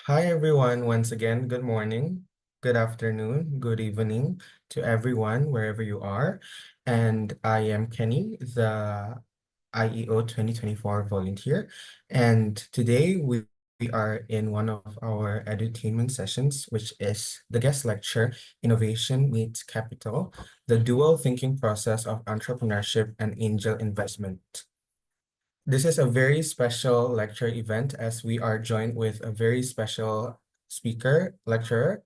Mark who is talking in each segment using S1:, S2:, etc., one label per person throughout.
S1: Hi everyone, once again, good morning, good afternoon, good evening to everyone wherever you are. And I am Kenny, the IEO 2024 volunteer. And today we are in one of our edutainment sessions, which is the guest lecture, Innovation Meets Capital, the dual thinking process of entrepreneurship and angel investment. This is a very special lecture event as we are joined with a very special speaker, lecturer,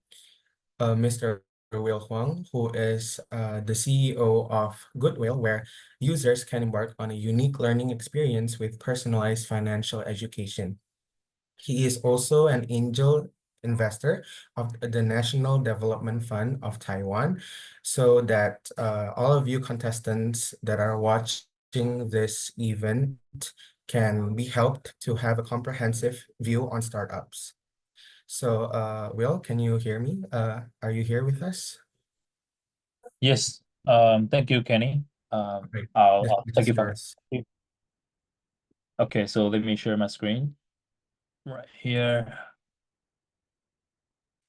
S1: Mr. Will Huang, who is the CEO of Goodwill, where users can embark on a unique learning experience with personalized financial education. He is also an angel investor of the National Development Fund of Taiwan, so that all of you contestants that are watching this event can be helped to have a comprehensive view on startups. So, Will, can you hear me? Are you here with us?
S2: Yes. Thank you, Kenny.
S1: Right.
S2: I'll
S1: This
S2: take
S1: is
S2: it from
S1: yours.
S2: here. Okay, so let me share my screen right here.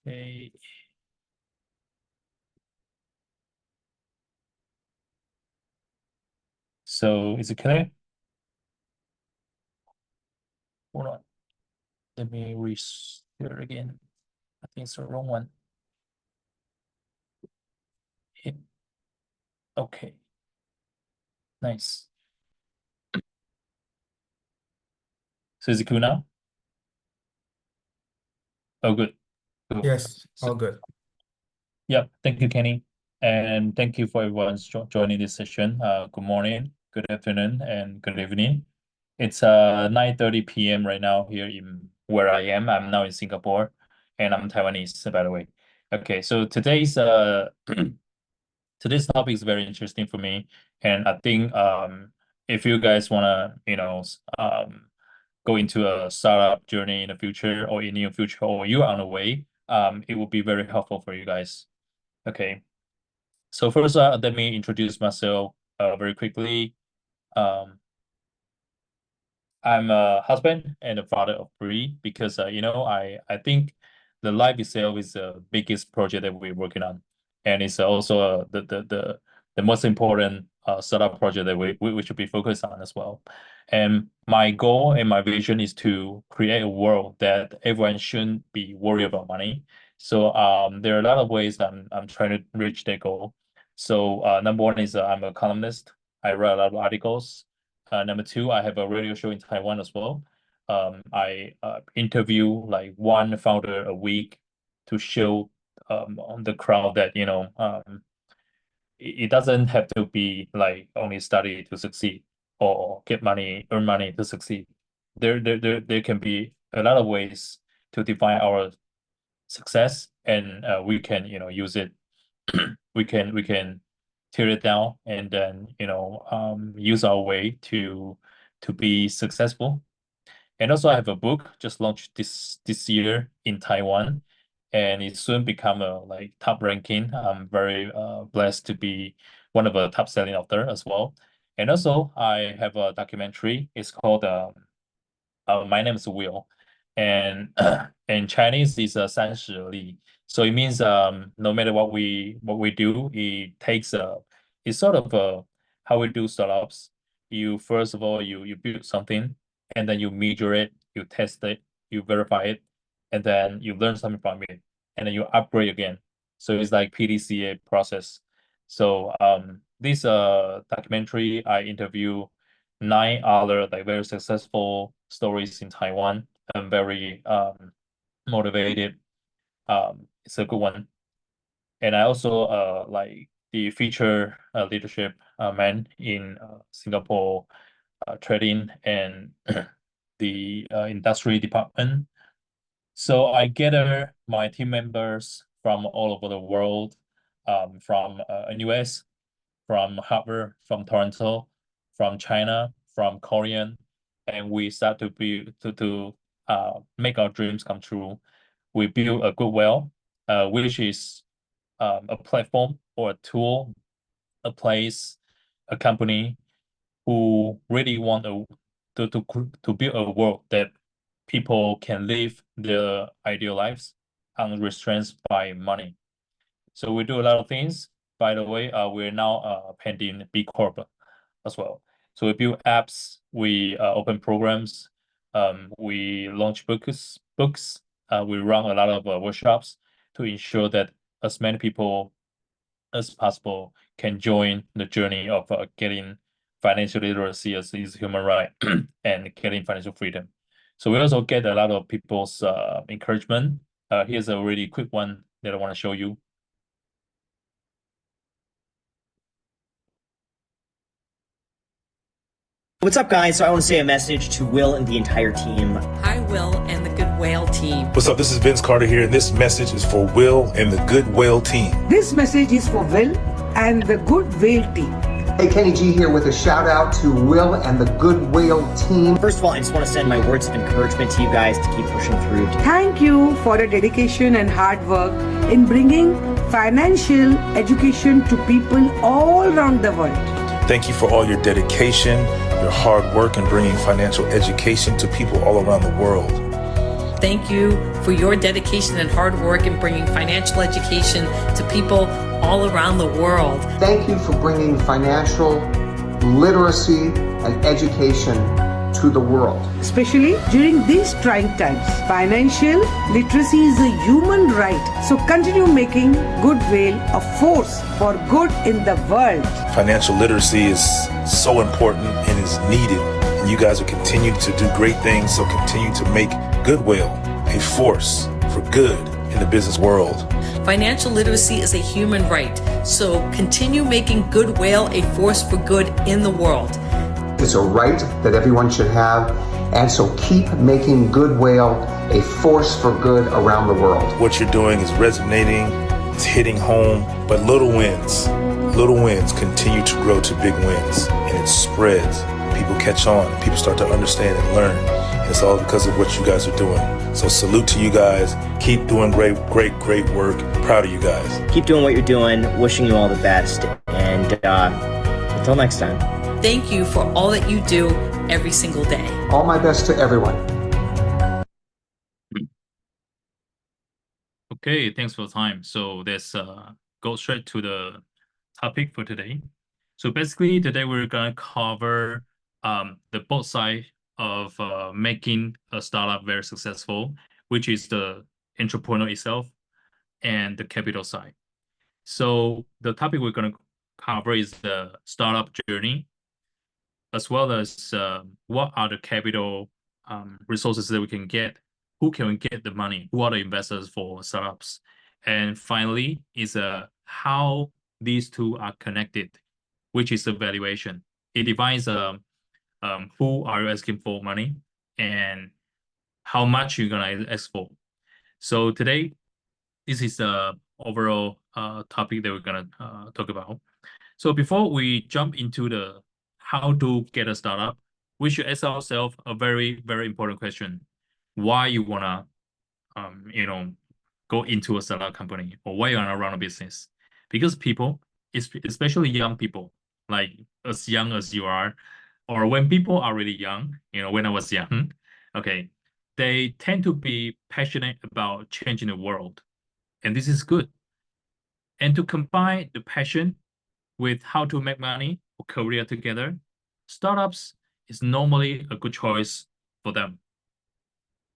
S2: Okay. So is it clear? Hold on. Let me reshare again. I think it's the wrong one. Hit. Okay. Nice. So is it cool now? Oh, good. Cool.
S1: Yes,
S2: So
S1: all good.
S2: yeah, thank you, Kenny. And thank you for everyone joining this session. Good morning, good afternoon, and good evening. It's 9:30 p.m. right now here in where I am. I'm now in Singapore, and I'm Taiwanese, by the way. Okay, so today's topic is very interesting for me, and I think if you guys wanna go into a startup journey in the future or in your future or you're on the way, it will be very helpful for you guys. Okay, so first, let me introduce myself very quickly. Um, I'm a husband and a father of three because I think the life itself is the biggest project that we're working on, and it's also the most important startup project that we should be focused on as well. And my goal and my vision is to create a world that everyone shouldn't be worried about money. So there are a lot of ways I'm trying to reach that goal. So number one is I'm a columnist. I write a lot of articles. Number two, I have a radio show in Taiwan as well. I interview like one founder a week to show on the crowd that it doesn't have to be like only study to succeed or get money, earn money to succeed. There can be a lot of ways to define our success, and we can use it. We can tear it down and then use our way to be successful. And also I have a book just launched this year in Taiwan, and it soon become a like top ranking. I'm very blessed to be one of the top selling author as well. And also I have a documentary. It's called my name is Will, and in Chinese is 30里. So it means no matter what we do, it takes it's sort of how we do startups. You first of all you build something, and then you measure it, you test it, you verify it, and then you learn something from it, and then you upgrade again. So it's like PDCA process. So this documentary I interview nine other like very successful stories in Taiwan. I'm very motivated. It's a good one. And I also like the feature leadership man in Singapore trading and the industry department. So I gather my team members from all over the world, from US, from Harvard, from Toronto, from China, from Korean, and we start to be to make our dreams come true. We build a Goodwill, which is a platform or a tool, a place, a company who really want to build a world that people can live their ideal lives unrestrained by money. So we do a lot of things. By the way, we're now pending B Corp as well. So we build apps, we open programs, we launch books. We run a lot of workshops to ensure that as many people as possible can join the journey of getting financial literacy as is human right and getting financial freedom. So we also get a lot of people's encouragement. Here's a really quick one that I want to show you.
S3: What's up, guys? So I want to say a message to Will and the entire team.
S4: Hi, Will and the Good Whale team.
S5: What's up? This is Vince Carter here, and this message is for Will and the Good Whale team.
S6: This message is for Will and the Good Whale team.
S7: Hey, Kenny G here with a shout out to Will and the Good Whale team.
S3: First of all, I just want to send my words of encouragement to you guys to keep pushing through.
S6: Thank you for your dedication and hard work in bringing financial education to people all around the world.
S5: Thank you for all your dedication, your hard work in bringing financial education to people all around the world.
S4: Thank you for your dedication and hard work in bringing financial education to people all around the world.
S7: Thank you for bringing financial literacy and education to the world.
S6: Especially during these trying times. Financial literacy is a human right. So continue making Good Whale a force for good in the world.
S5: Financial literacy is so important and is needed. And you guys are continuing to do great things. So continue to make Good Whale a force for good in the business world.
S4: Financial literacy is a human right. So continue making Good Whale a force for good in the world.
S7: It's a right that everyone should have, and so keep making Good Whale a force for good around the world.
S5: What you're doing is resonating, it's hitting home, but little wins continue to grow to big wins, and it spreads. People catch on, people start to understand and learn. And it's all because of what you guys are doing. So salute to you guys. Keep doing great work. Proud of you guys.
S3: Keep doing what you're doing. Wishing you all the best. And until next time.
S4: Thank you for all that you do every single day.
S7: All my best to everyone.
S2: Okay, thanks for the time. So let's go straight to the topic for today. So basically today we're gonna cover the both side of making a startup very successful, which is the entrepreneur itself and the capital side. So the topic we're gonna cover is the startup journey, as well as what are the capital resources that we can get, who can we get the money, who are the investors for startups, and finally is how these two are connected, which is the valuation. It defines who are you asking for money and how much you're gonna ask for. So today, this is the overall topic that we're gonna talk about. So before we jump into the how to get a startup, we should ask ourselves a very, very important question. Why you wanna go into a startup company, or why you wanna run a business? Because people, especially young people, like as young as you are, or when people are really young, when I was young, okay, they tend to be passionate about changing the world. And this is good. And to combine the passion with how to make money or career together, startups is normally a good choice for them.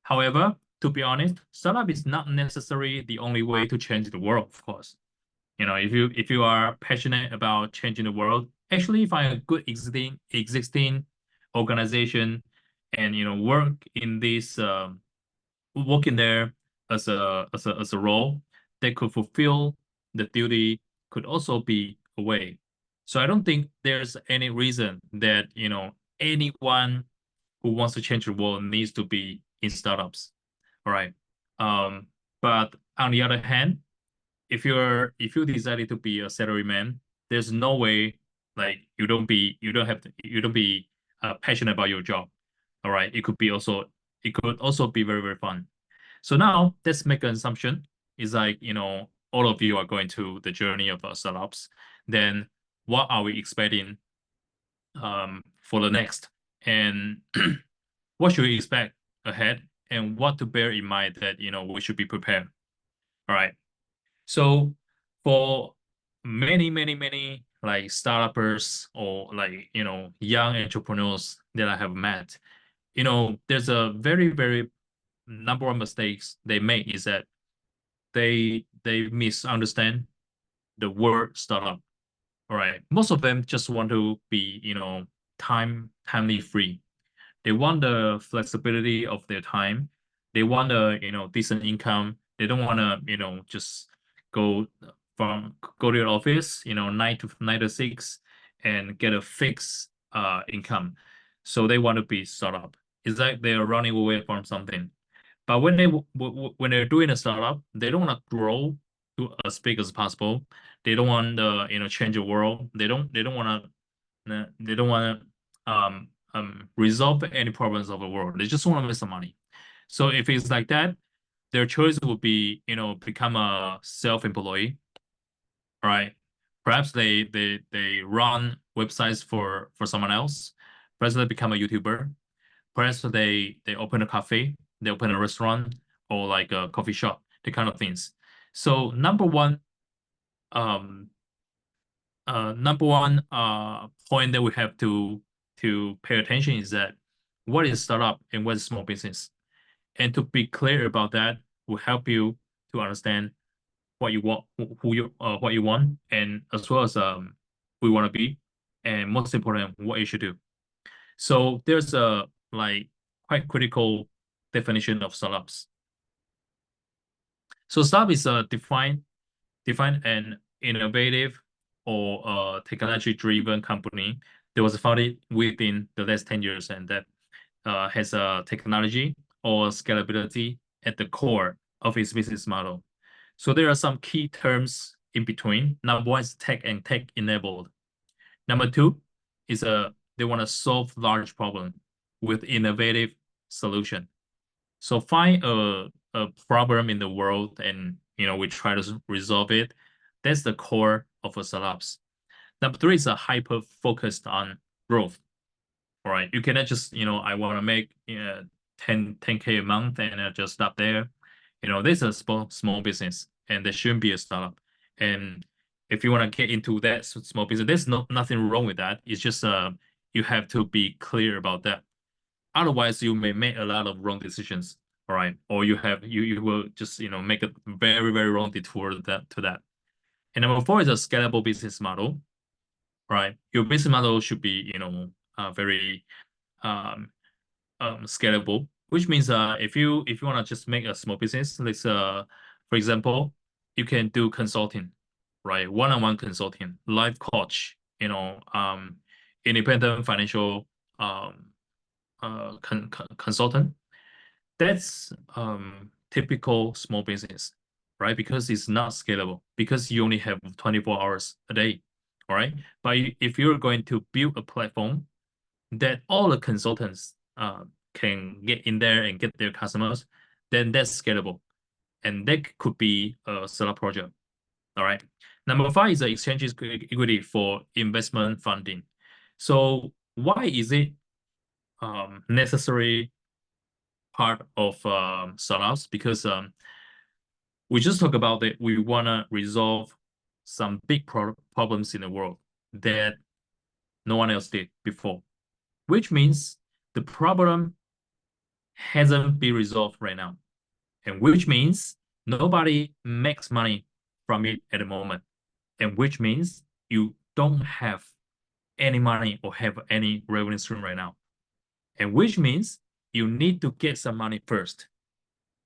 S2: However, to be honest, startup is not necessarily the only way to change the world, of course. If you are passionate about changing the world, actually find a good existing organization and work in this working there as a role that could fulfill the duty could also be a way. So I don't think there's any reason that anyone who wants to change the world needs to be in startups. All right. But on the other hand, if you decided to be a salaryman, there's no way like you don't be passionate about your job. All right. It could also be very, very fun. So now let's make an assumption. It's like, all of you are going to the journey of startups. Then what are we expecting for the next? And what should we expect ahead? and what to bear in mind that, we should be prepared. All right. So for many like startups or like, young entrepreneurs that I have met, there's a very number of mistakes they make is that they misunderstand the word startup. All right. Most of them just want to be, timely free. They want the flexibility of their time. They want a, decent income. They don't want to, just go go to your office, 9 to 6 and get a fixed income. So they want to be startup. It's like they're running away from something. But when when they're doing a startup, they don't want to grow to as big as possible. They don't want to, change the world. They don't want to resolve any problems of the world. They just want to make some money. So if it's like that, their choice would be, become a self-employee, right? Perhaps they run websites for someone else. Perhaps they become a YouTuber. Perhaps they open a cafe, they open a restaurant or like a coffee shop, the kind of things. So number one point that we have to pay attention is that what is startup and what is small business. And to be clear about that will help you to understand what you want, what you want, and as well as who you want to be, and most important, what you should do. So there's a like quite critical definition of startups. So startup is a defined an innovative or technology-driven company that was founded within the last 10 years and that has a technology or scalability at the core of its business model. So there are some key terms in between. Number one is tech and tech-enabled. Number two is they want to solve large problem with innovative solution. So find a problem in the world and we try to resolve it. That's the core of a startups. Number three is a hyper focused on growth. All right, you cannot just I want to make 10K a month and just stop there. This is a small business and there shouldn't be a startup. And if you want to get into that small business, there's nothing wrong with that. It's just you have to be clear about that. Otherwise, you may make a lot of wrong decisions. All right, or you will just make a very wrong detour to that. And number four is a scalable business model. Right, your business model should be very scalable, which means if you want to just make a small business, let's for example, you can do consulting, right? One-on-one consulting, life coach, independent financial consultant. That's typical small business, right? Because it's not scalable, because you only have 24 hours a day, all right? But if you're going to build a platform that all the consultants can get in there and get their customers, then that's scalable. And that could be a startup project, all right? Number five is the exchange equity for investment funding. So why is it necessary part of startups? Because we just talked about that we want to resolve some big problems in the world that no one else did before, which means the problem hasn't been resolved right now, and which means nobody makes money from it at the moment, and which means you don't have any money or have any revenue stream right now, and which means you need to get some money first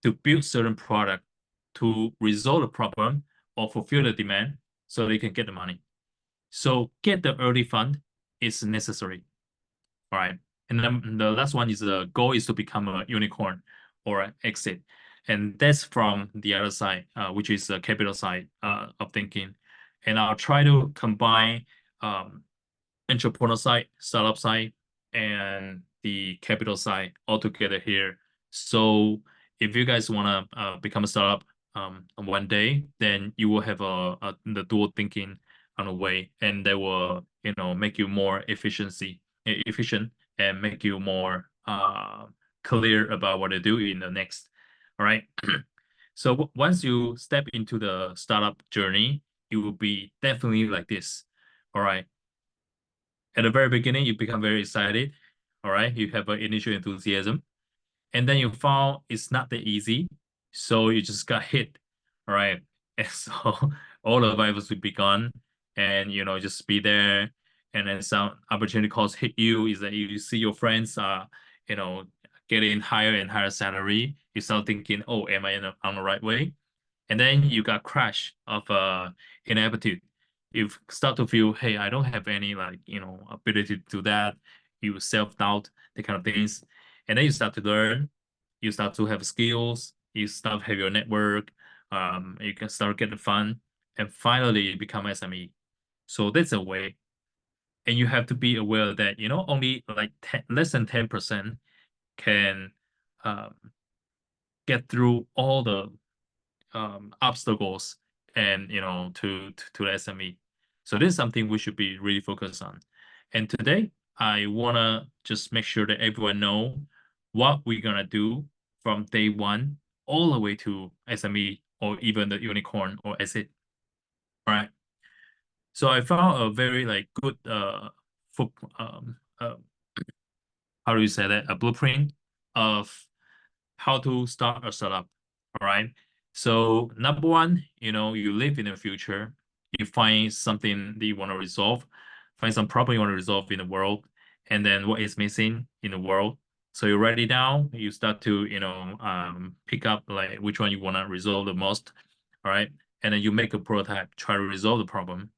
S2: to build certain product to resolve the problem or fulfill the demand so they can get the money. So get the early fund is necessary. All right. And then the last one is the goal is to become a unicorn or an exit. And that's from the other side, which is the capital side of thinking. And I'll try to combine entrepreneur side, startup side, and the capital side all together here. So if you guys want to become a startup one day, then you will have the dual thinking on the way, and they will make you more efficient and make you more clear about what to do in the next. All right. So once you step into the startup journey, it will be definitely like this. All right. At the very beginning, you become very excited. All right. You have an initial enthusiasm. And then you found it's not that easy. So you just got hit. All right. And so all the vibes will be gone. And just be there. And then some opportunity costs hit you is that you see your friends are, getting higher and higher salary. You start thinking, oh, am I on the right way? And then you got crash of inaptitude. You start to feel, hey, I don't have any ability to do that. You self-doubt, the kind of things. And then you start to learn, you start to have skills, you start to have your network, you can start getting fun, and finally you become SME. So that's a way. And you have to be aware that, only like less than 10% can get through all the obstacles and to the SME. So this is something we should be really focused on. And today I wanna just make sure that everyone know what we're gonna do from day one all the way to SME or even the unicorn or exit. All right. So I found a very good how do you say that, a blueprint of how to start a startup. All right. So number one, you live in the future, you find something that you want to resolve, find some problem you want to resolve in the world, and then what is missing in the world. So you write it down, you start to, pick up like which one you want to resolve the most. All right. And then you make a prototype, try to resolve the problem.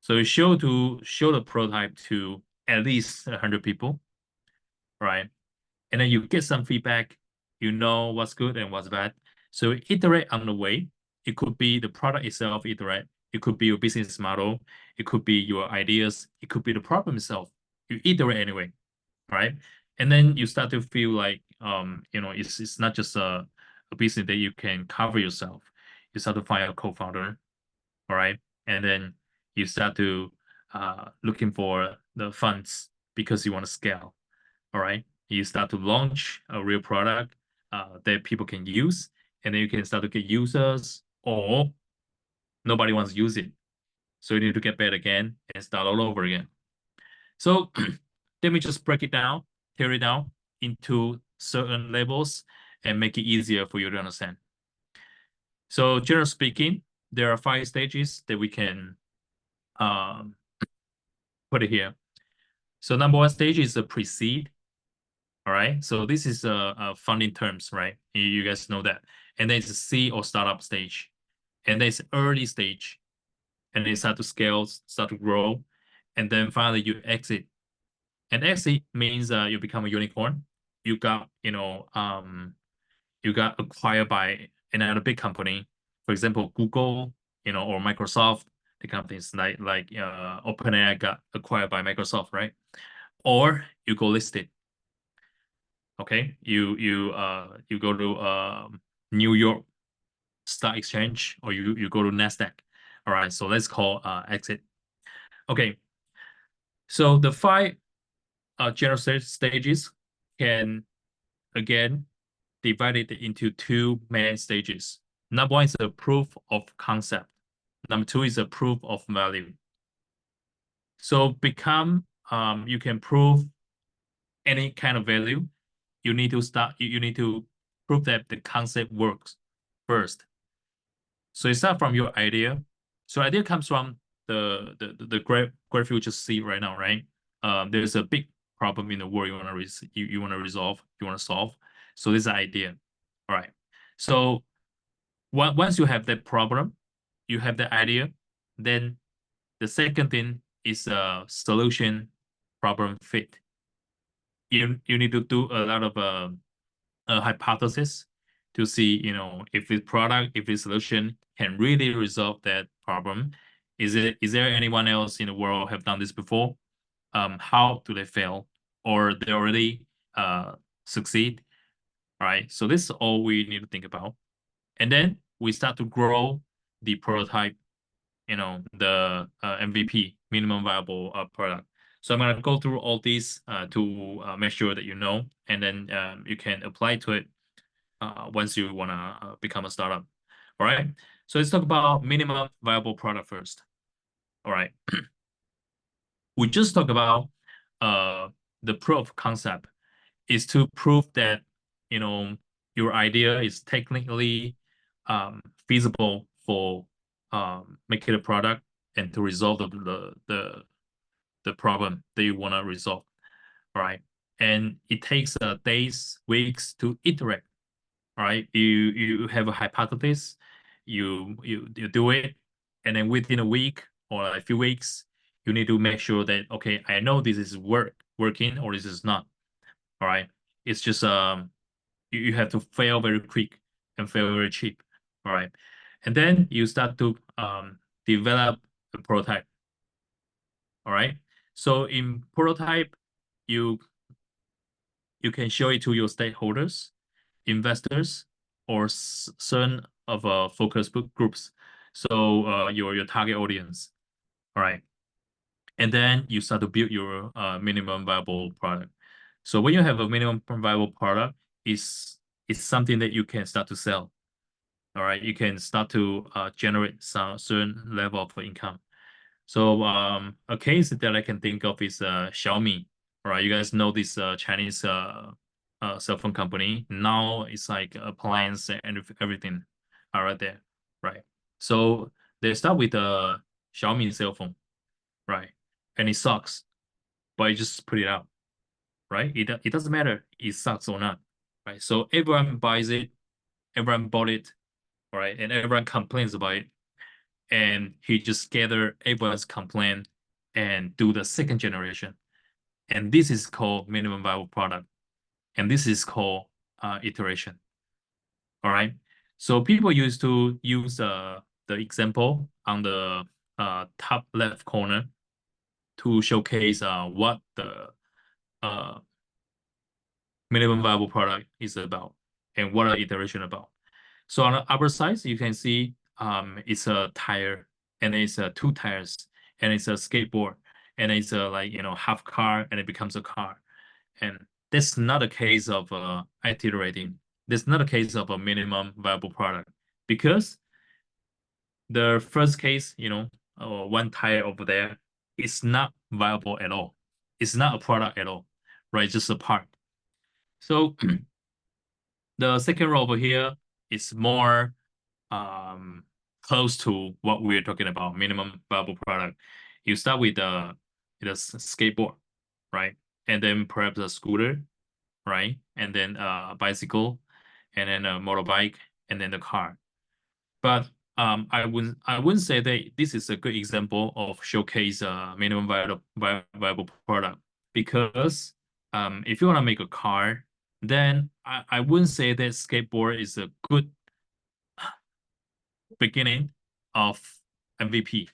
S2: So you show the prototype to at least 100 people, right? And then you get some feedback, you know what's good and what's bad. So iterate on the way. It could be the product itself, iterate. It could be your business model. It could be your ideas. It could be the problem itself. You iterate anyway, right? And then you start to feel like, it's not just a business that you can cover yourself. You start to find a co-founder, all right? And then you start to looking for the funds because you want to scale, all right? You start to launch a real product that people can use, and then you can start to get users, or nobody wants to use it. So you need to get better again and start all over again. So let me just break it down, tear it down into certain levels and make it easier for you to understand. So generally speaking, there are 5 stages that we can put it here. So number 1 stage is the pre-seed. All right. So this is a funding terms, right? You guys know that. And then it's a seed or startup stage. And then it's early stage. And then start to scale, start to grow. And then finally you exit. And exit means you become a unicorn. You got, you got acquired by another big company. For example, Google, or Microsoft, the companies like OpenAI got acquired by Microsoft, right? Or you go listed. Okay, you go to New York Stock Exchange, or you go to NASDAQ. All right, so let's call exit. Okay, so the 5 general stages can again divided into 2 main stages. Number 1 is a proof of concept. Number 2 is a proof of value. So you can prove any kind of value. You need to prove that the concept works first. So you start from your idea. So idea comes from the great future see right now, right? There's a big problem in the world you want to resolve, you want to solve. So this is the idea. All right. So once you have that problem, you have the idea, then the second thing is a solution problem fit. You need to do a lot of a hypothesis to see, if this product, if this solution can really resolve that problem. Is there anyone else in the world have done this before? How do they fail, or they already succeed? Right. So this is all we need to think about, and then we start to grow the prototype, the MVP, minimum viable product. So I'm gonna go through all these to make sure that you know, and then you can apply to it once you wanna become a startup. All right. So let's talk about minimum viable product first. All right. We just talked about the proof of concept is to prove that your idea is technically feasible for making a product and to resolve the problem that you want to resolve. All right. And it takes days, weeks to iterate. All right. You have a hypothesis, you do it, and then within a week or a few weeks, you need to make sure that okay, I know this is working or this is not. All right. It's just you have to fail very quick and fail very cheap. All right. And then you start to develop a prototype. All right. So in prototype, you can show it to your stakeholders, investors, or certain of focus groups. So your target audience. All right. And then you start to build your minimum viable product. So when you have a minimum viable product, it's something that you can start to sell. All right, you can start to generate some certain level of income. So a case that I can think of is Xiaomi. All right, you guys know this Chinese cell phone company. Now it's like appliance and everything are right there. Right. So they start with a Xiaomi cell phone, right? And it sucks, but you just put it out, right? It doesn't matter it sucks or not, right? So everyone buys it, everyone bought it, right? And everyone complains about it. And he just gather everyone's complaint and do the second generation. And this is called minimum viable product. And this is called iteration. All right. So people used to use the example on the top left corner to showcase what the minimum viable product is about and what are iteration about. So on the upper side, you can see it's a tire and it's two tires and it's a skateboard and it's a half car and it becomes a car. And that's not a case of iterating. That's not a case of a minimum viable product because the first case, one tire over there is not viable at all. It's not a product at all, right? Just a part. So the second row over here is more close to what we're talking about, minimum viable product. You start with a skateboard, right? And then perhaps a scooter, right? And then a bicycle, and then a motorbike, and then the car. But I wouldn't say that this is a good example of showcase minimum viable product because if you want to make a car, then I wouldn't say that skateboard is a good beginning of MVP,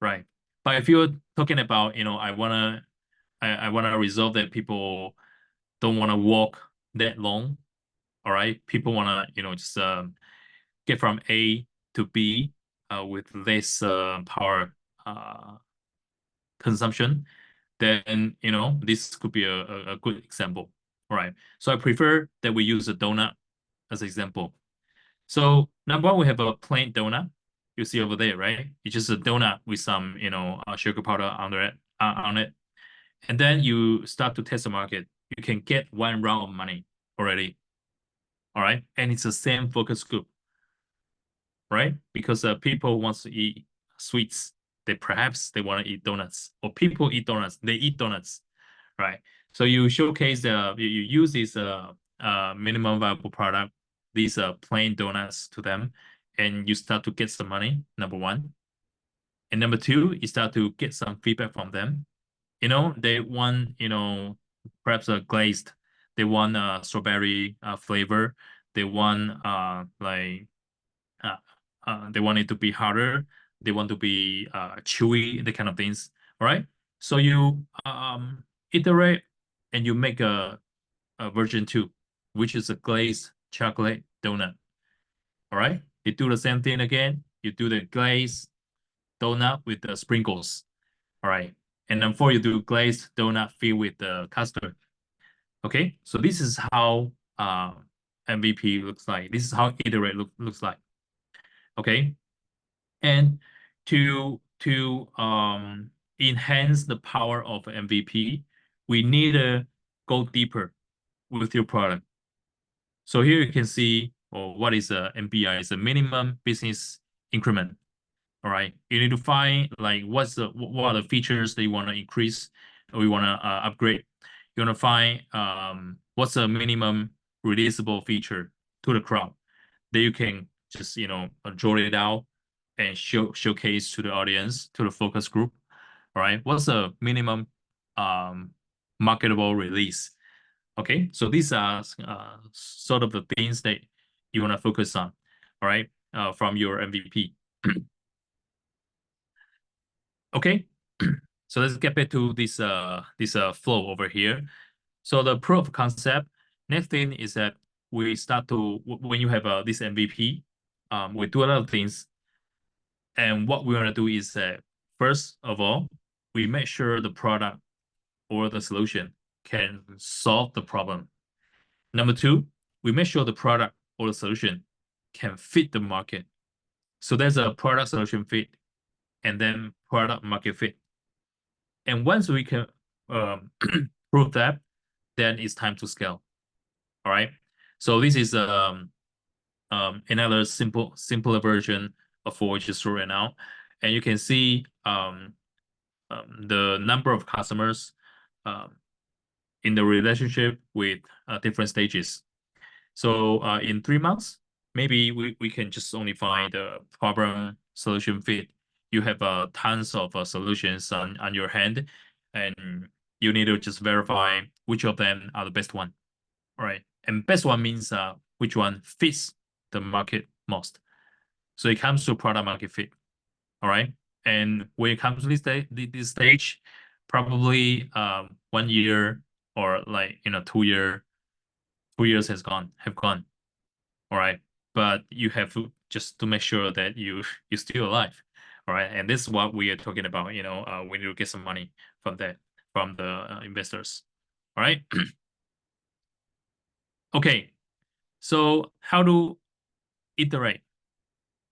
S2: right? But if you're talking about, I wanna resolve that people don't wanna walk that long, all right? People wanna, just get from A to B with less power consumption, then this could be a good example, all right? So I prefer that we use a donut as an example. So number one, we have a plain donut. You see over there, right? It's just a donut with some, sugar powder under it, on it. And then you start to test the market. You can get one round of money already. All right. And it's the same focus group, right? Because people want to eat sweets. Perhaps they want to eat donuts, or people eat donuts. They eat donuts, right? So you showcase you use this minimum viable product, these plain donuts to them, and you start to get some money, number one. And number two, you start to get some feedback from them. They want, perhaps a glazed, they want a strawberry flavor. They want they want it to be harder. They want to be chewy, the kind of things. All right. So you iterate and you make a version 2, which is a glazed chocolate donut. All right. You do the same thing again. You do the glazed donut with the sprinkles. All right. And then before you do glazed donut filled with the custard. Okay, so this is how MVP looks like. This is how iterate looks like. Okay, and to enhance the power of MVP, we need to go deeper with your product. So here you can see, what is a MBI? It's a minimum business increment. All right, you need to find like what are the features that you want to increase or you want to upgrade. You want to find what's a minimum releasable feature to the crowd that you can just draw it out and showcase to the audience, to the focus group. All right, what's a minimum marketable release? Okay, so these are sort of the things that you want to focus on. All right, from your MVP. Okay, so let's get back to this flow over here. So the proof of concept. Next thing is that we start to, when you have this MVP, we do a lot of things. And what we want to do is that first of all, we make sure the product or the solution can solve the problem. Number two, we make sure the product or the solution can fit the market. So there's a product solution fit and then product market fit. And once we can prove that, then it's time to scale. All right. So this is another simpler version of what we just saw right now, and you can see the number of customers in the relationship with different stages. So in 3 months, maybe we can just only find the problem solution fit. You have tons of solutions on your hand, and you need to just verify which of them are the best one. All right, and best one means which one fits the market most. So it comes to product market fit. All right, and when it comes to this stage, probably 1 year or 2 years have gone. All right, but you have to just to make sure that you're still alive. All right, and this is what we are talking about. We need to get some money from the investors. All right. Okay, so how to iterate?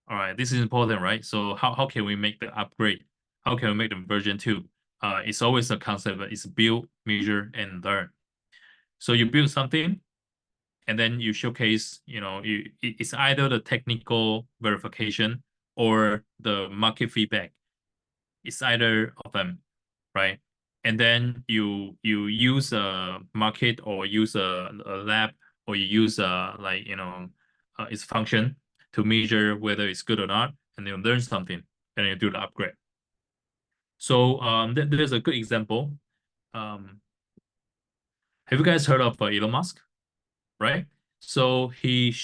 S2: All right, this is important, right? So how can we make the upgrade? How can we make the version 2? It's always a concept, but it's build, measure, and learn. So you build something, and then you showcase, it's either the technical verification or the market feedback. It's either of them, right? And then you use a market or use a lab or you use its function to measure whether it's good or not, and then learn something, and you do the upgrade. So there's a good example. Have you guys heard of Elon Musk? Right? So he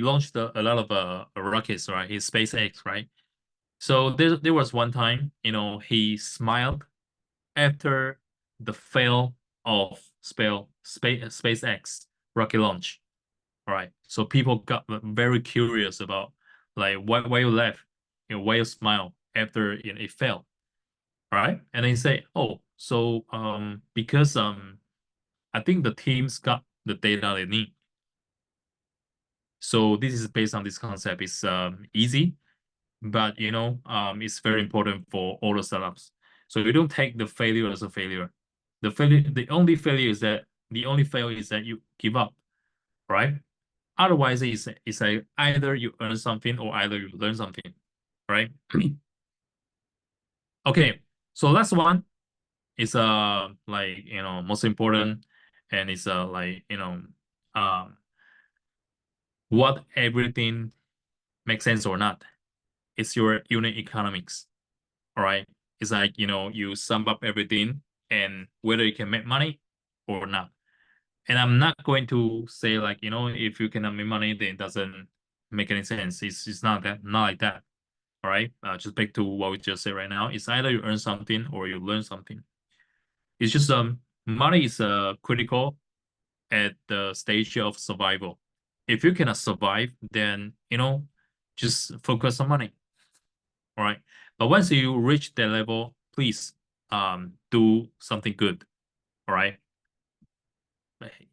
S2: launched a lot of rockets, right? His SpaceX, right? So there was one time, he smiled after the fail of SpaceX rocket launch. All right. So people got very curious about like why you laugh, why you smile after it failed. All right. And they say, oh, so because I think the teams got the data they need. So this is based on this concept. It's easy, but it's very important for all the startups. So you don't take the failure as a failure. The only failure is that you give up, right? Otherwise, it's like either you earn something or either you learn something, right? Okay, so last one is most important, and it's what everything makes sense or not. It's your unit economics. All right, it's like you sum up everything and whether you can make money or not. And I'm not going to say like if you cannot make money, then it doesn't make any sense. It's not like that. All right, just back to what we just said right now. It's either you earn something or you learn something. It's just money is critical at the stage of survival. If you cannot survive, then just focus on money. All right, but once you reach that level, please do something good. All right.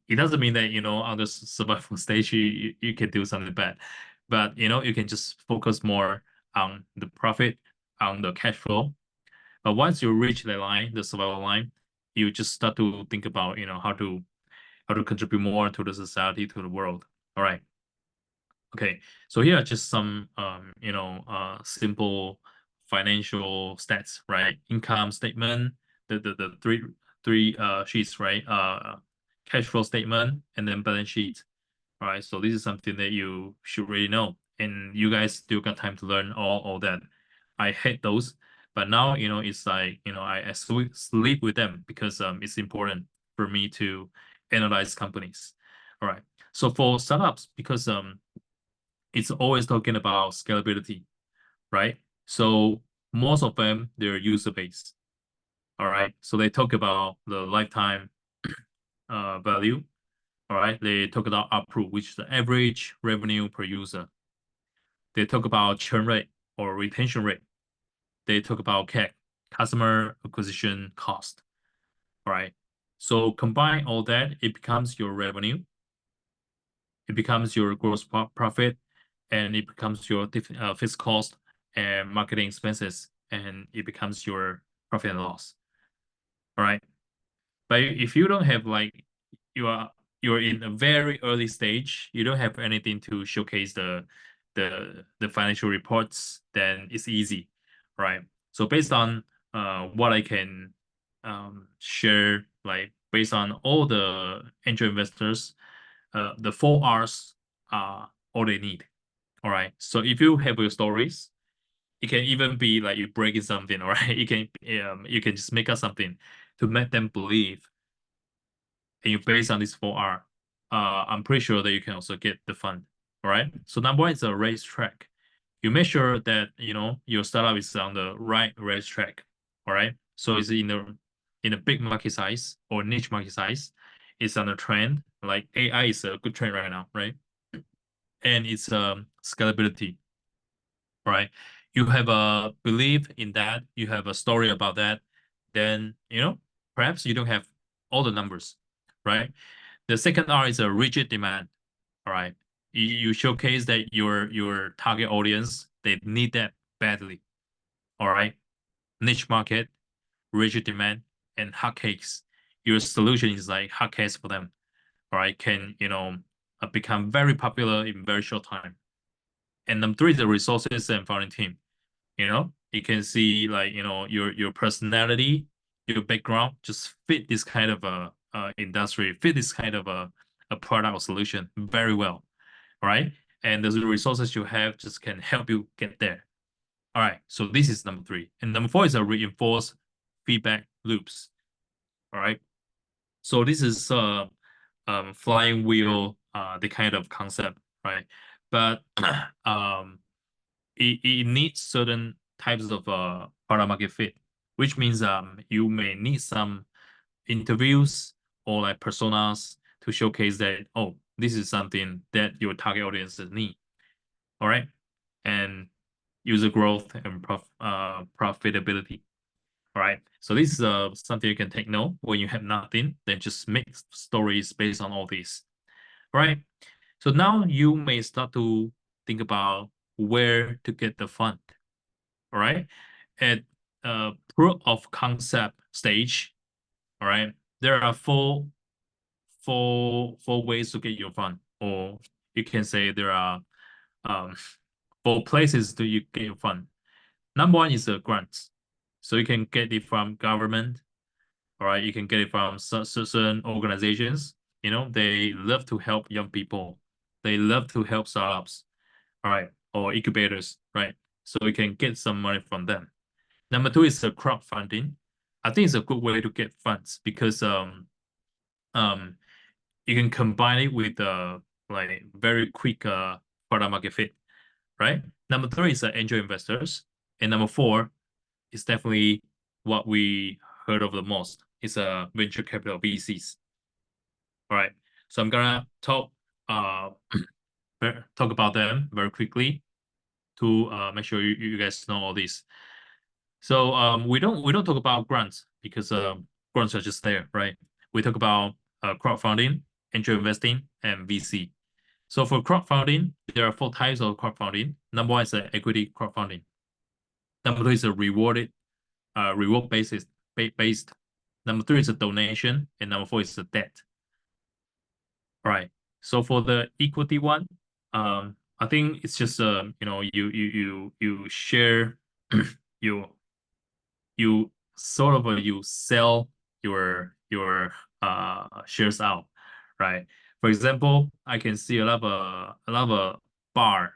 S2: It doesn't mean that, on the survival stage, you can do something bad, but, you can just focus more on the profit, on the cash flow. But once you reach the line, the survival line, you just start to think about, how to contribute more to the society, to the world. All right. Okay. So here are just some, simple financial stats, right? Income statement, the three sheets, right? Cash flow statement, and then balance sheet. All right. So this is something that you should really know, and you guys still got time to learn all that. I hate those, but now, it's like, I sleep with them because it's important for me to analyze companies. All right. So for startups, because it's always talking about scalability, right? So most of them, they're user based. All right. So they talk about the lifetime value. All right. They talk about ARPU, which is the average revenue per user. They talk about churn rate or retention rate. They talk about CAC, customer acquisition cost. All right. So combine all that, it becomes your revenue. It becomes your gross profit, and it becomes your fixed cost and marketing expenses, and it becomes your profit and loss. All right. But if you don't have, like, you're in a very early stage, you don't have anything to showcase the financial reports, then it's easy, right? So based on what I can share, like based on all the angel investors, the 4 R's are all they need. All right. So if you have your stories, it can even be like you breaking something, all right? You can just make up something to make them believe, and you based on this 4R, I'm pretty sure that you can also get the fund. All right. So number 1 is a race track. You make sure that your startup is on the right race track. All right. So it's in a big market size or niche market size. It's on a trend. Like AI is a good trend right now, right? And it's scalability. Right. You have a belief in that, you have a story about that, then perhaps you don't have all the numbers, right? The second R is a rigid demand. All right. You showcase that your target audience, they need that badly. All right. Niche market, rigid demand, and hotcakes. Your solution is like hotcakes for them. All right. Can become very popular in very short time. And number 3 is the resources and founding team. You can see, like, your personality, your background just fit this kind of a industry, fit this kind of a product or solution very well. All right. And the resources you have just can help you get there. All right. So this is number 3. And number 4 is a reinforced feedback loops. All right. So this is flying wheel, the kind of concept, right? But it needs certain types of product market fit, which means you may need some interviews or like personas to showcase that, oh, this is something that your target audiences need. All right. And user growth and profitability. All right. So this is something you can take note. When you have nothing, then just make stories based on all these. All right. So now you may start to think about where to get the fund. All right. At proof of concept stage, all right, there are four ways to get your fund, or you can say there are 4 places to you get your fund. Number 1 is the grants. So you can get it from government. All right. You can get it from certain organizations. They love to help young people. They love to help startups. All right. Or incubators. Right. So you can get some money from them. Number 2 is the crowdfunding. I think it's a good way to get funds because you can combine it with like very quick product market fit, right? Number 3 is angel investors, and number 4 is definitely what we heard of the most. It's venture capital VCs. All right, so I'm gonna talk about them very quickly to make sure you guys know all this. So we don't talk about grants because grants are just there, right? We talk about crowdfunding, angel investing, and VC. So for crowdfunding, there are 4 types of crowdfunding. Number 1 is equity crowdfunding. Number 2 is a reward based. Number 3 is a donation, and number 4 is a debt. All right. So for the equity one, I think it's just you share you sort of you sell your shares out, right? For example, I can see a lot of bars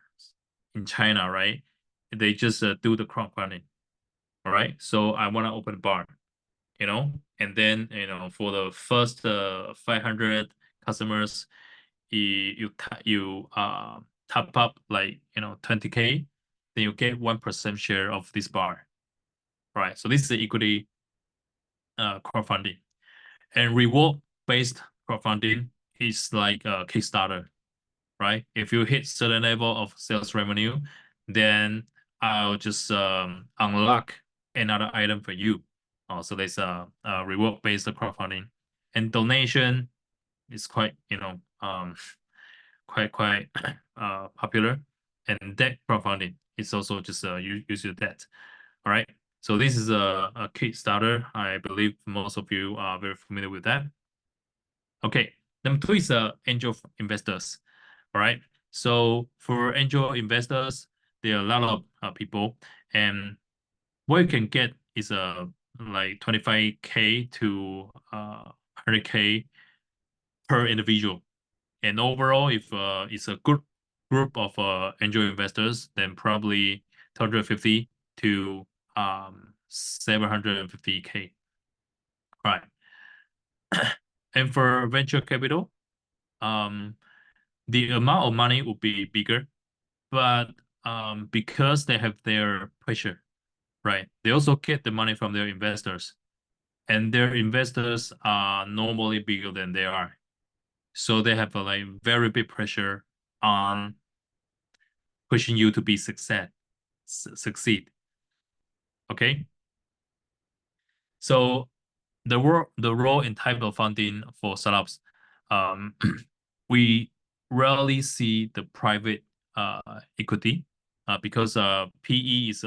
S2: in China, right? They just do the crowdfunding, all right? So I want to open a bar, and then for the first 500 customers, you top up like 20K, then you get 1% share of this bar, right? So this is the equity crowdfunding. And reward based crowdfunding is like a Kickstarter, right? If you hit certain level of sales revenue, then I'll just unlock another item for you. So there's a reward based crowdfunding, and donation is quite quite popular, and debt crowdfunding is also just use your debt. All right. So this is a Kickstarter. I believe most of you are very familiar with that. Okay. Number 2 is angel investors. All right. So for angel investors, there are a lot of people, and what you can get is like 25K to 100K per individual. And overall, if it's a good group of angel investors, then probably 250 to 750K. Right. And for venture capital, the amount of money will be bigger, but because they have their pressure, right? They also get the money from their investors, and their investors are normally bigger than they are. So they have a like very big pressure on pushing you to be succeed. Okay. So the role and type of funding for startups, we rarely see the private equity because PE is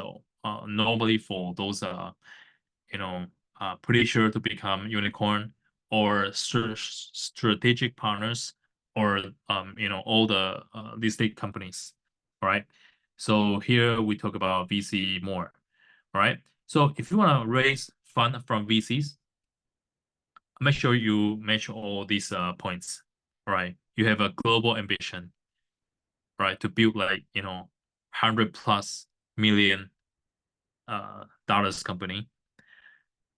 S2: normally for those pretty sure to become unicorn or strategic partners, or all the listed companies, right? So here we talk about VC more, right? So if you want to raise fund from VCs, make sure you match all these points, right? You have a global ambition, right, to build like 100+ million dollars company.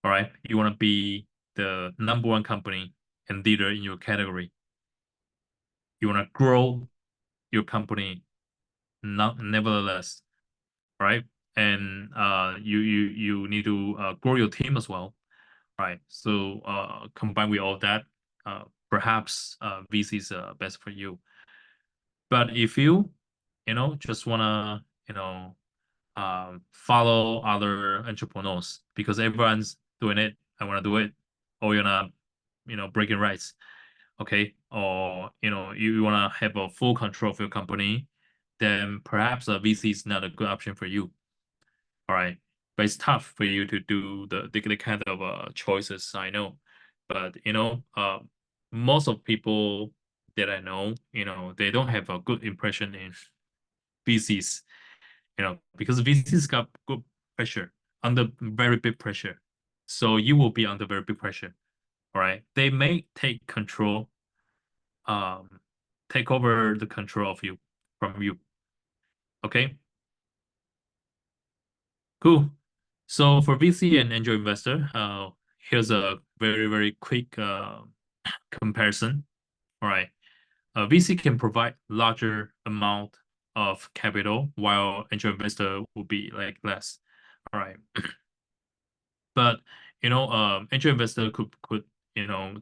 S2: All right, you want to be the number 1 company and leader in your category. You want to grow your company, nevertheless, right? And you need to grow your team as well, right? So combined with all that, perhaps VC is best for you. But if you just wanna follow other entrepreneurs because everyone's doing it, I want to do it, or you're not breaking rights, okay, or you want to have a full control of your company, then perhaps a VC is not a good option for you. All right, but it's tough for you to do the kind of choices, I know. But most of people that I know, they don't have a good impression in VCs, because VCs got good pressure, under very big pressure. So you will be under very big pressure. All right, they may take over the control of you from you. Okay, cool. So for VC and angel investor, here's a very, very quick comparison. All right, VC can provide larger amount of capital, while angel investor will be like less. All right, but angel investor could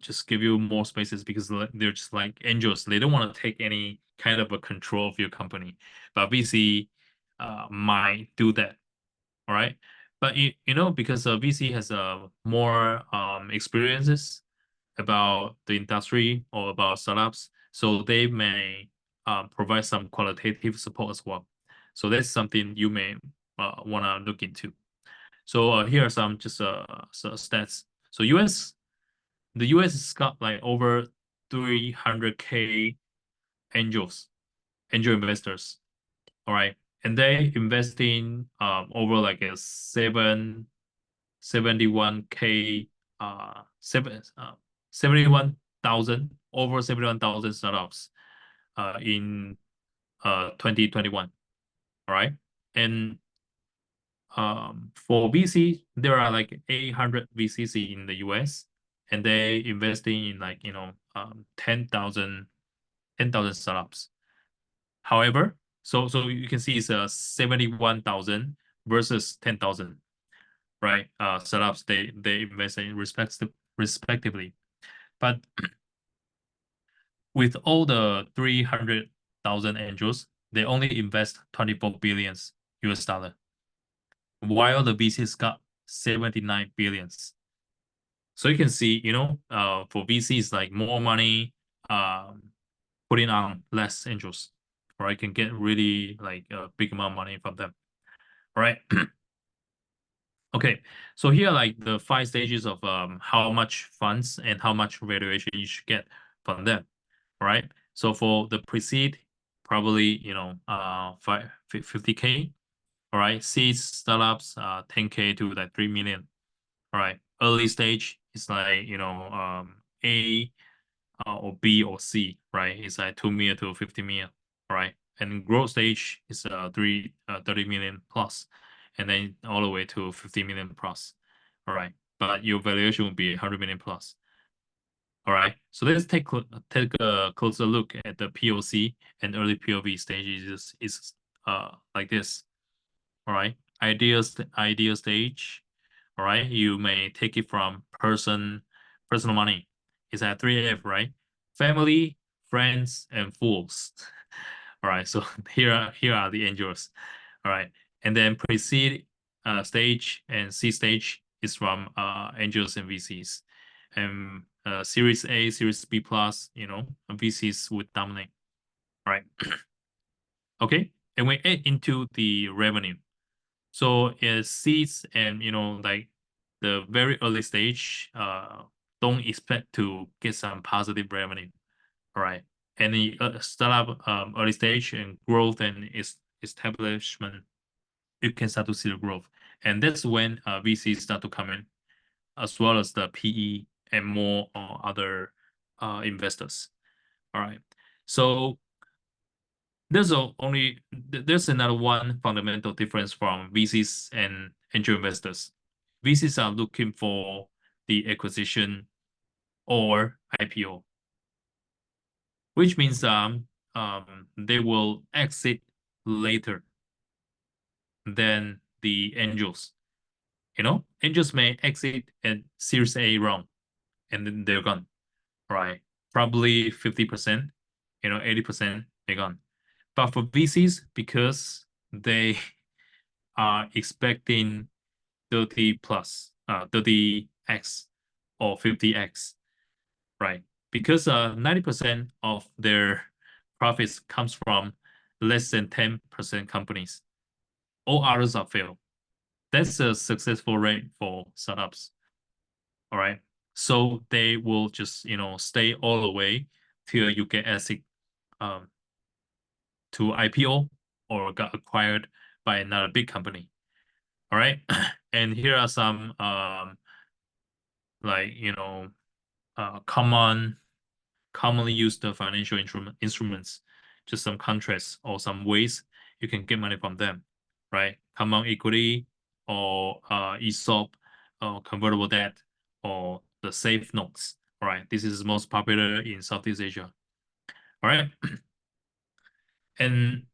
S2: just give you more spaces because they're just like angels. They don't want to take any kind of a control of your company, but VC might do that. All right, But you know, because VC has more experiences about the industry or about startups, so they may provide some qualitative support as well. So that's something you may want to look into. So here are some just stats. So the US has got like over 300K angel investors. All right, and they investing over like a 71K 71,000 over 71,000 startups in 2021. All right, and for VC there are like 800 VCs in the US, and they investing in like 10,000 startups. However, so you can see it's 71,000 versus 10,000, right? Startups they invest in respectively, but with all the 300,000 angels, they only invest 24 billions US dollar, while the VCs got 79 billions. So you can see, for VCs like more money, putting on less angels, right? Can get really like a big amount of money from them, right? Okay, so here are like the 5 stages of how much funds and how much valuation you should get from them, right? So for the pre-seed, probably 50K, all right. Seeds, startups, 10K to like 3 million, all right. Early stage is like A or B or C, right? It's like 2 million to 50 million, right? And growth stage is 30 million plus, and then all the way to 50 million plus, all right. But your valuation will be 100 million plus. All right, so let's take a closer look at the POC and early POV stages. Is like this. All right, ideal stage. All right, you may take it from personal money. It's at 3F, right? Family, friends, and fools. All right, so here are the angels. All right, and then pre-seed stage and C stage is from angels and VCs, and Series A, Series B plus, VCs would dominate. All right. Okay, and we add into the revenue. So it seeds and like the very early stage, don't expect to get some positive revenue. All right, and the startup early stage and growth and establishment, you can start to see the growth, and that's when VCs start to come in, as well as the PE and more other investors. All right, so there's another one fundamental difference from VCs and angel investors. VCs are looking for the acquisition or IPO, which means they will exit later than the angels. Angels may exit at Series A round, and then they're gone, right? Probably 50%, 80%, they're gone. But for VCs, because they are expecting 30 plus, 30x or 50x, right? Because 90% of their profits comes from less than 10% companies. All others are failed. That's a successful rate for startups. All right. So they will just, stay all the way till you get ASIC to IPO or got acquired by another big company. All right. And here are some like commonly used financial instruments, just some contracts or some ways you can get money from them, right? Common equity or ESOP or convertible debt or the safe notes. All right, this is most popular in Southeast Asia. All right, and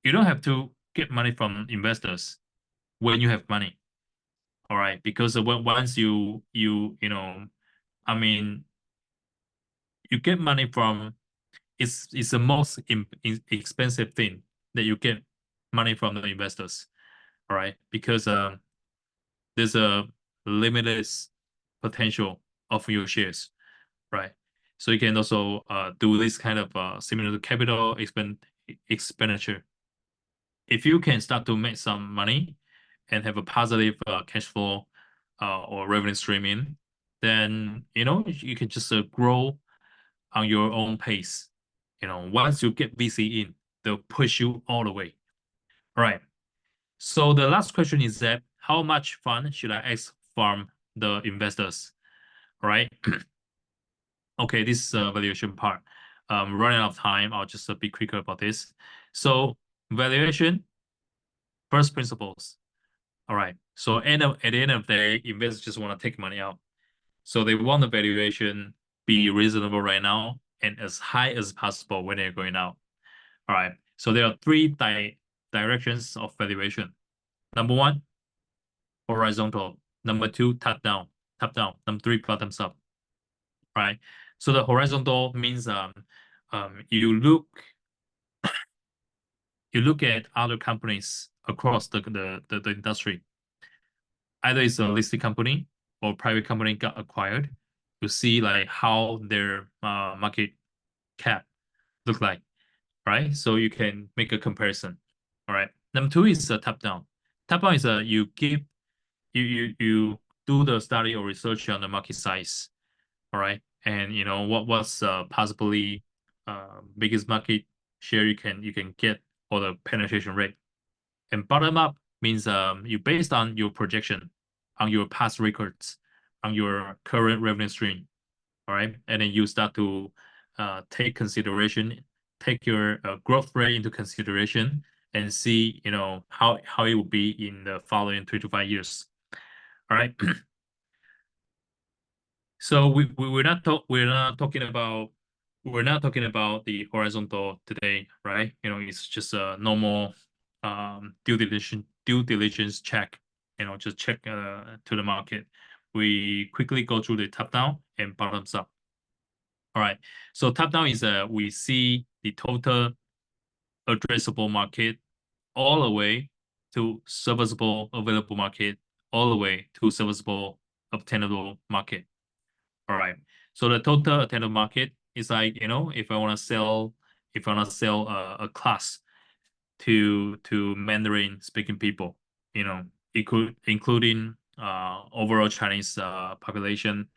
S2: you don't have to get money from investors when you have money. All right, because once I mean, you get money from, it's the most expensive thing that you get money from the investors. all right? Because there's a limitless potential of your shares, right? So you can also do this kind of similar to capital expenditure. If you can start to make some money and have a positive cash flow or revenue stream in, then you can just grow on your own pace. Once you get VC in, they'll push you all the way. All right. So the last question is that how much fund should I ask from the investors? All right. Okay, this is a valuation part. Running out of time, I'll just be quicker about this. So valuation, first principles. All right. So at the end of the day, investors just want to take money out. So they want the valuation be reasonable right now and as high as possible when they're going out. All right. So there are three directions of valuation. Number one, horizontal. Number two, top down. Top down. Number three, bottoms up. Right. So the horizontal means you look at other companies across the industry. Either it's a listed company or private company got acquired. You see like how their market cap look like, right? So you can make a comparison. All right. Number two is top down. Top down is you do the study or research on the market size. All right. And what's possibly biggest market share you can get or the penetration rate. And bottom up means you based on your projection, on your past records, on your current revenue stream. All right. And then you start to take your growth rate into consideration and see, how it will be in the following 3 to 5 years. All right. So we're not talking about the horizontal today, right? It's just a normal due diligence check. Just check to the market. We quickly go through the top down and bottoms up. All right. So top down is we see the total addressable market all the way to serviceable available market, all the way to serviceable obtainable market. All right. So the total attainable market is like, if I want to sell a class to Mandarin speaking people, including overall Chinese population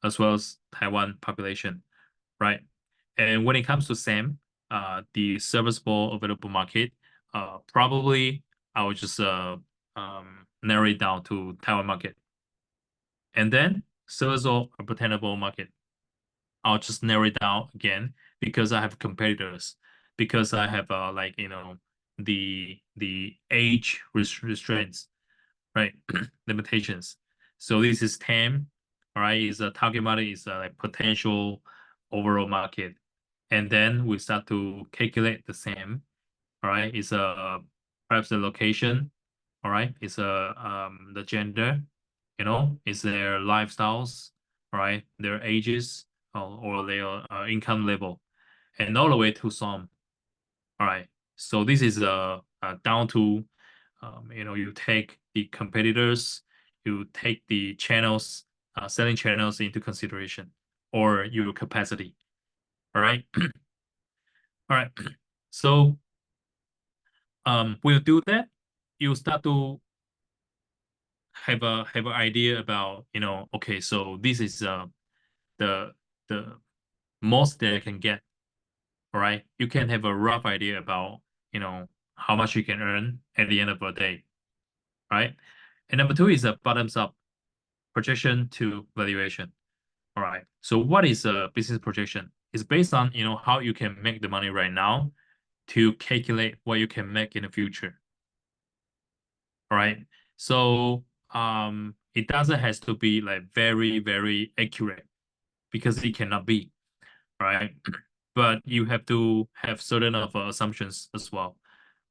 S2: as well as Taiwan population, right? And when it comes to SAM, the serviceable available market, probably I would just narrow it down to Taiwan market. And then serviceable obtainable market, I'll just narrow it down again because I have competitors, because I have the age restraints, right? Limitations. So this is TAM, all right? Is a target market is like potential overall market, and then we start to calculate the SAM, all right? It's perhaps the location, all right? It's the gender, it's their lifestyles, right? Their ages or their income level, and all the way to some. All right. So this is down to you take the competitors, you take the channels, selling channels into consideration, or your capacity. All right. All right. So we'll do that. You start to have an idea about okay, so this is the most that I can get. All right, you can have a rough idea about how much you can earn at the end of the day, right? And number two is a bottoms up projection to valuation. All right, so what is a business projection? It's based on how you can make the money right now to calculate what you can make in the future. All right, so it doesn't has to be like very, very accurate because it cannot be, right? But you have to have certain of assumptions as well,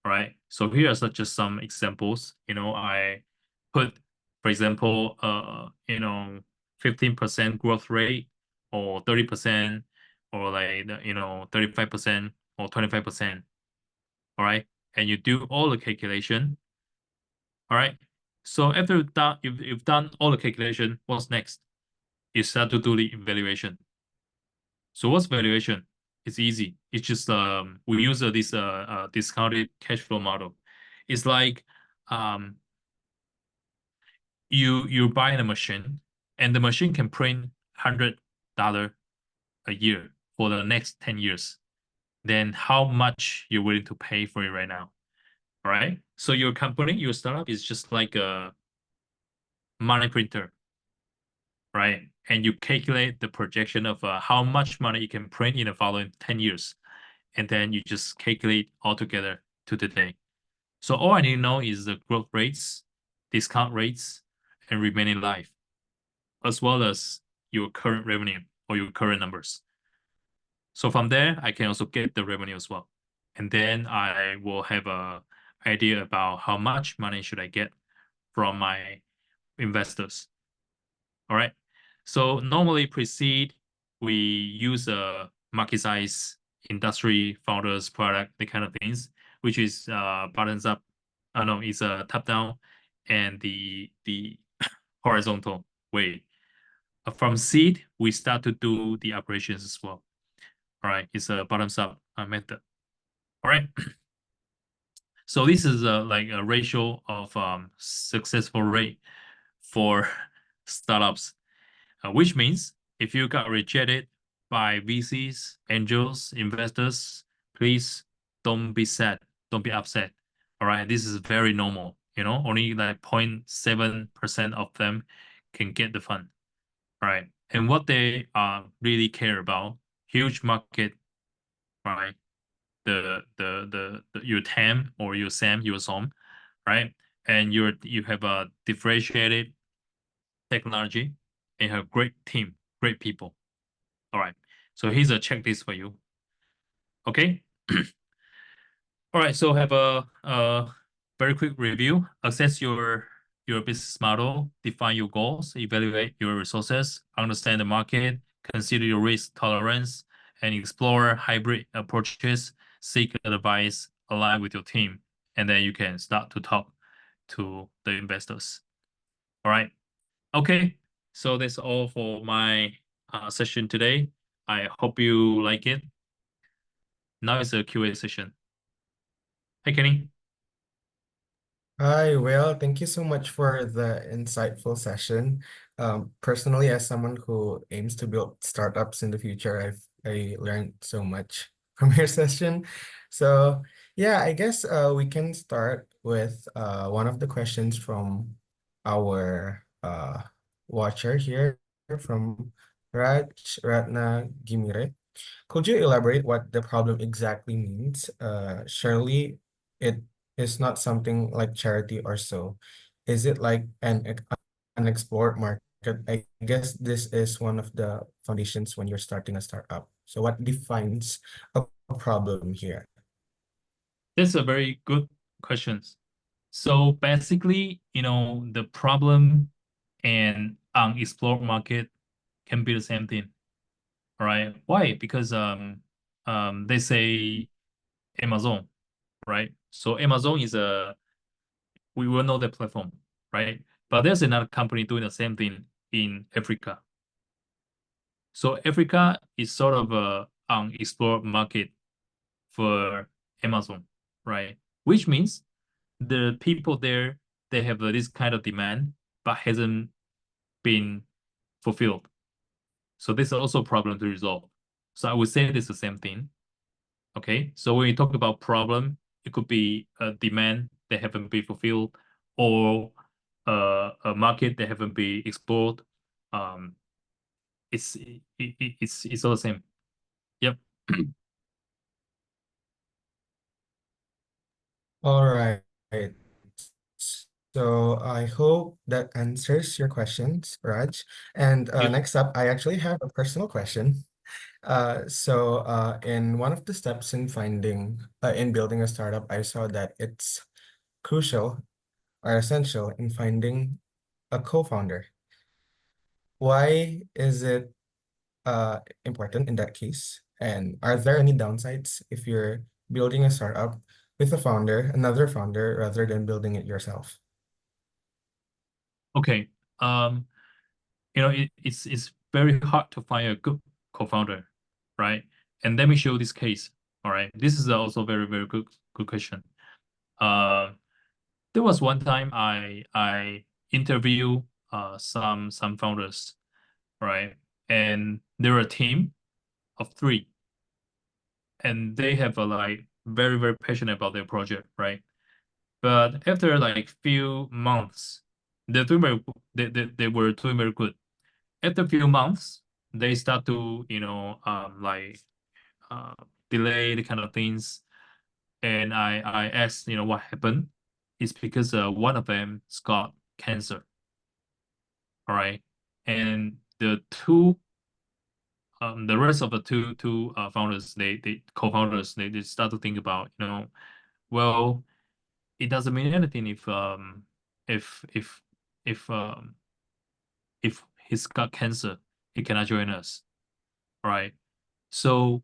S2: right? So here are just some examples. I put, for example, 15% growth rate or 30% or like 35% or 25%. All right, and you do all the calculation, All right. So after that, if you've done all the calculation, what's next? You start to do the evaluation. So what's valuation? It's easy. It's just we use this discounted cash flow model. It's like you buy a machine, and the machine can print $100 a year for the next 10 years. Then how much you're willing to pay for it right now? All right. So your company, your startup is just like a money printer, right? And you calculate the projection of how much money you can print in the following 10 years. And then you just calculate all together to today. So all I need to know is the growth rates, discount rates, and remaining life, as well as your current revenue or your current numbers. So from there, I can also get the revenue as well. And then I will have a idea about how much money should I get from my investors. All right. So normally pre-seed, we use a market size, industry, founders, product, the kind of things, which is bottoms up. No, it's a top down and the horizontal way. From seed, we start to do the operations as well. All right, it's a bottoms up method. All right. So this is like a ratio of successful rate for startups, which means if you got rejected by VCs, angels, investors, please don't be sad, don't be upset. All right, this is very normal. Only like 0.7% of them can get the fund. All right, and what they really care about, huge market, right? Your TAM or your SAM, your SOM, right? And you have a differentiated technology and a great team, great people. All right. So here's a checklist for you. Okay. All right. So have a very quick review. Assess your business model, define your goals, evaluate your resources, understand the market, consider your risk tolerance, and explore hybrid approaches, seek advice, align with your team, and then you can start to talk to the investors. All right. Okay. So that's all for my session today. I hope you like it. Now it's a QA session. Hey, Kenny.
S1: Hi, Will. Thank you so much for the insightful session. Personally, as someone who aims to build startups in the future, I learned so much from your session. So yeah, I guess we can start with one of the questions from our watcher here from Raj Ratna Gimire. Could you elaborate what the problem exactly means? Surely it is not something like charity or so. Is it like an unexplored market? I guess this is one of the foundations when you're starting a startup. So what defines a problem here?
S2: That's a very good question. So basically, the problem and unexplored market can be the same thing. All right. Why? Because they say Amazon, right? So Amazon is we will know the platform, right? But there's another company doing the same thing in Africa. So Africa is sort of a unexplored market for Amazon, right? Which means the people there, they have this kind of demand, but hasn't been fulfilled. So this is also a problem to resolve. So I would say this is the same thing. Okay, so when you talk about problem, it could be a demand that haven't been fulfilled, or a market that haven't been explored. It's all the same. Yep.
S1: All right. So I hope that answers your questions, Raj. And
S2: Yep.
S1: next up, I actually have a personal question. In one of the steps in building a startup, I saw that it's crucial or essential in finding a co-founder. Why is it important in that case? And are there any downsides if you're building a startup with another founder, rather than building it yourself?
S2: Okay. It's very hard to find a good co-founder, right? And let me show this case. All right. This is also very, very good question. There was one time I interview some founders, right? And they're a team of 3, and they have a like very, very passionate about their project, right? But after like few months, they're doing very, they were doing very good. After a few months, they start to, uh, delay the kind of things. And I asked, what happened? It's because one of them got cancer. All right. And the rest of the two founders, they co-founders, they start to think about, well, it doesn't mean anything if if if um if he's got cancer, he cannot join us. All right. So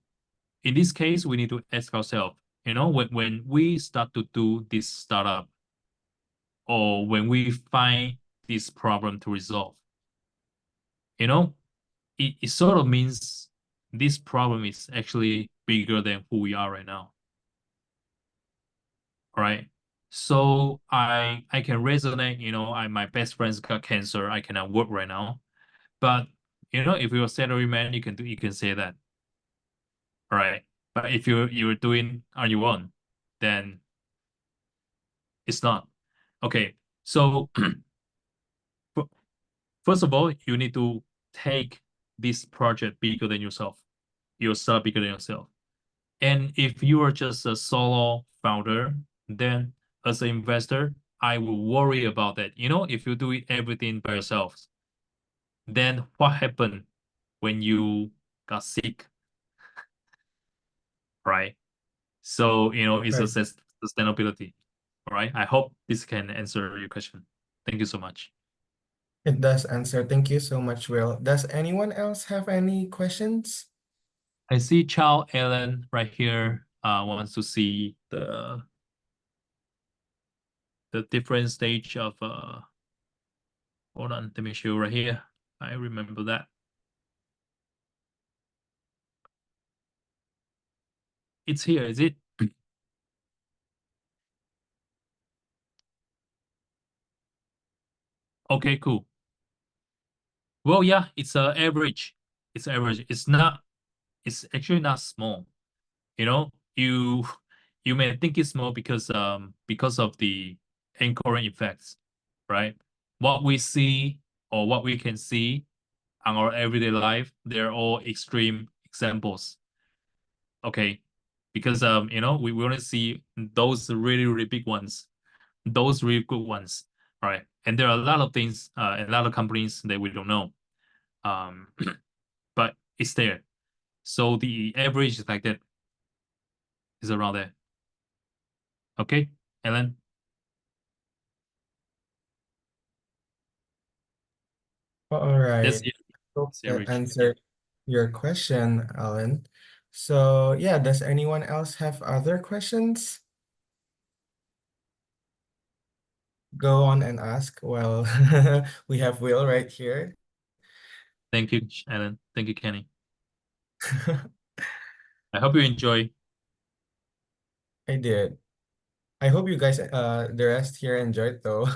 S2: in this case, we need to ask ourselves, when we start to do this startup, or when we find this problem to resolve, it sort of means this problem is actually bigger than who we are right now. All right. So I can resonate, my best friends got cancer, I cannot work right now. But if you're a salary man, you can say that. All right. But if you're doing on your own, then it's not. Okay. So first of all, you need to take this project bigger than yourself. Yourself bigger than yourself. And if you are just a solo founder, then as an investor, I will worry about that. If you do it everything by yourself, then what happened when you got sick, right? So, it's a
S1: Right.
S2: sustainability. All right. I hope this can answer your question. Thank you so much.
S1: It does answer. Thank you so much, Will. Does anyone else have any questions?
S2: I see Chow Ellen right here wants to see the different stage of hold on, let me show right here. I remember that. It's here, is it? Okay, cool. Well, yeah, it's average. It's average. It's actually not small. You you may think it's small because of the anchoring effects, right? What we see, or what we can see on our everyday life, they're all extreme examples. Okay. Because we want to see those really, really big ones, those really good ones. All right. And there are a lot of things, a lot of companies that we don't know. But it's there. So the average is like that, is around there. Okay, Ellen.
S1: All
S2: That's
S1: right.
S2: it.
S1: Hope
S2: It's
S1: that
S2: average.
S1: answered your question, Alan. So yeah, does anyone else have other questions? Go on and ask. Well, we have Will right here.
S2: Thank you, Ellen. Thank you, Kenny. I hope you enjoy.
S1: I did. I hope you guys, the rest here enjoyed though.